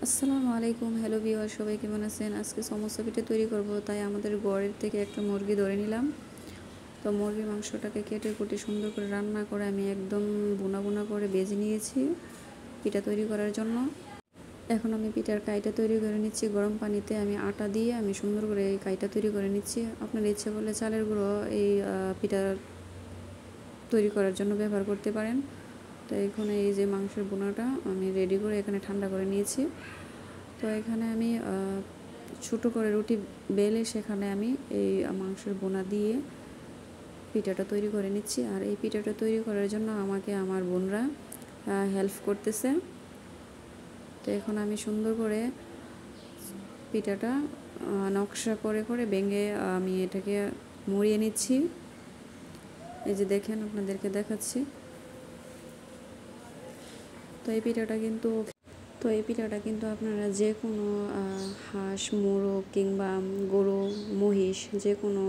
আসসালামু আলাইকুম। Hello viewer, সবাই কেমন আছেন? আজকে সমোসা পিঠা তৈরি করব, তাই আমাদের ঘরের থেকে একটা মুরগি ধরে নিলাম। তো মুরগির মাংসটাকে কেটে কুটে সুন্দর করে রান্না করে আমি একদম বুনা বুনা করে ভেজে নিয়েছি পিঠা তৈরি করার জন্য। এখন আমি পিঠার কাইটা তৈরি করে নিচ্ছি। গরম পানিতে আমি আটা দিয়ে আমি সুন্দর করে এই কাইটা তৈরি করে নিচ্ছি। আপনার ইচ্ছে করলে চালের গুঁড়ো এই পিঠা তৈরি করার জন্য ব্যবহার করতে পারেন। তো এখানে এই যে মাংসের বোনাটা আমি রেডি করে এখানে ঠান্ডা করে নিয়েছি। তো এখানে আমি ছোটো করে রুটি বেলে সেখানে আমি এই মাংসের বোনা দিয়ে পিঠাটা তৈরি করে নিচ্ছি। আর এই পিঠাটা তৈরি করার জন্য আমাকে আমার বোনরা হেল্প করতেছে। তো এখন আমি সুন্দর করে পিঠাটা নকশা করে করে ভেঙে আমি এটাকে মুড়িয়ে নিচ্ছি। এই যে দেখেন, আপনাদেরকে দেখাচ্ছি। তো এই পিঠাটা কিন্তু আপনারা যে কোনো হাঁস, মোরগ কিংবা গরু, মহিষ যে কোনো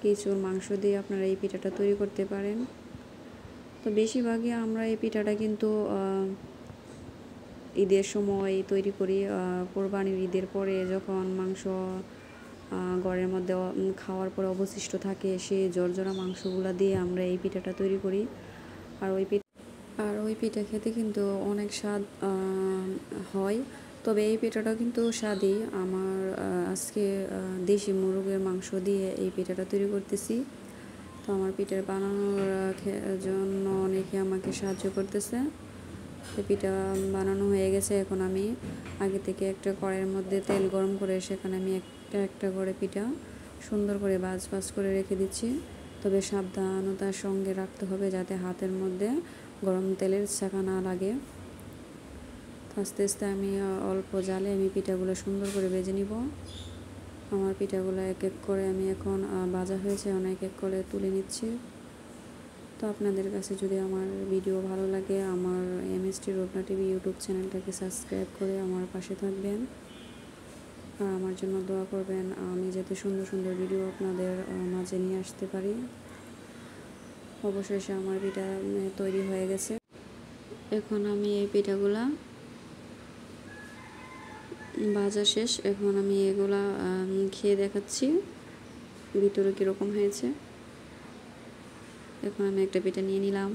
কিছুর মাংস দিয়ে আপনারা এই পিঠাটা তৈরি করতে পারেন। তো বেশিরভাগই আমরা এই পিঠাটা কিন্তু ঈদের সময় তৈরি করি। কোরবানির ঈদের পরে যখন মাংস ঘরের মধ্যে খাওয়ার পরে অবশিষ্ট থাকে, সেই জর্জরা মাংসগুলো দিয়ে আমরা এই পিঠাটা তৈরি করি। আর ওই পিঠা খেতে কিন্তু অনেক স্বাদ হয়। তবে এই পিঠাটাও কিন্তু স্বাদই। আমার আজকে দেশি মুরগের মাংস দিয়ে এই পিঠাটা তৈরি করতেছি। তো আমার পিঠা বানানোর জন্য অনেকে আমাকে সাহায্য করতেছে। তো পিঠা বানানো হয়ে গেছে। এখন আমি আগে থেকে একটা কড়াইয়ের মধ্যে তেল গরম করে সেখানে আমি একটা একটা করে পিঠা সুন্দর করে ভাজ ভাজ করে রেখে দিচ্ছি। তবে সাবধানতার সঙ্গে রাখতে হবে যাতে হাতের মধ্যে গরম তেলের ছাঁকা না লাগে। আস্তে আস্তে আমি অল্প জালে আমি পিঠাগুলো সুন্দর করে ভেজে নিব। আমার পিঠাগুলো এক এক করে আমি এখন ভাজা হয়েছে, অনেক এক করে তুলে নিচ্ছি। তো আপনাদের কাছে যদি আমার ভিডিও ভালো লাগে, আমার এমএসটি রোবনা টিভি ইউটিউব চ্যানেলটাকে সাবস্ক্রাইব করে আমার পাশে থাকবেন আর আমার জন্য দোয়া করবেন, আমি যাতে সুন্দর সুন্দর ভিডিও আপনাদের মাঝে নিয়ে আসতে পারি। অবশেষে আমার পিঠা তৈরি হয়ে গেছে। এখন আমি এই পিঠাগুলা ভাজা শেষ। এখন আমি এগুলা খেয়ে দেখাচ্ছি ভিতরে কীরকম হয়েছে। এখন আমি একটা পিঠা নিয়ে নিলাম,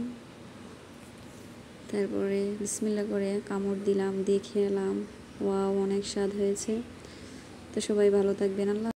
তারপরে বিসমিল্লাহ করে কামড় দিলাম, দিয়ে খেলাম। ওয়াও, অনেক স্বাদ হয়েছে। তো সবাই ভালো থাকবেন। আল্লাহ।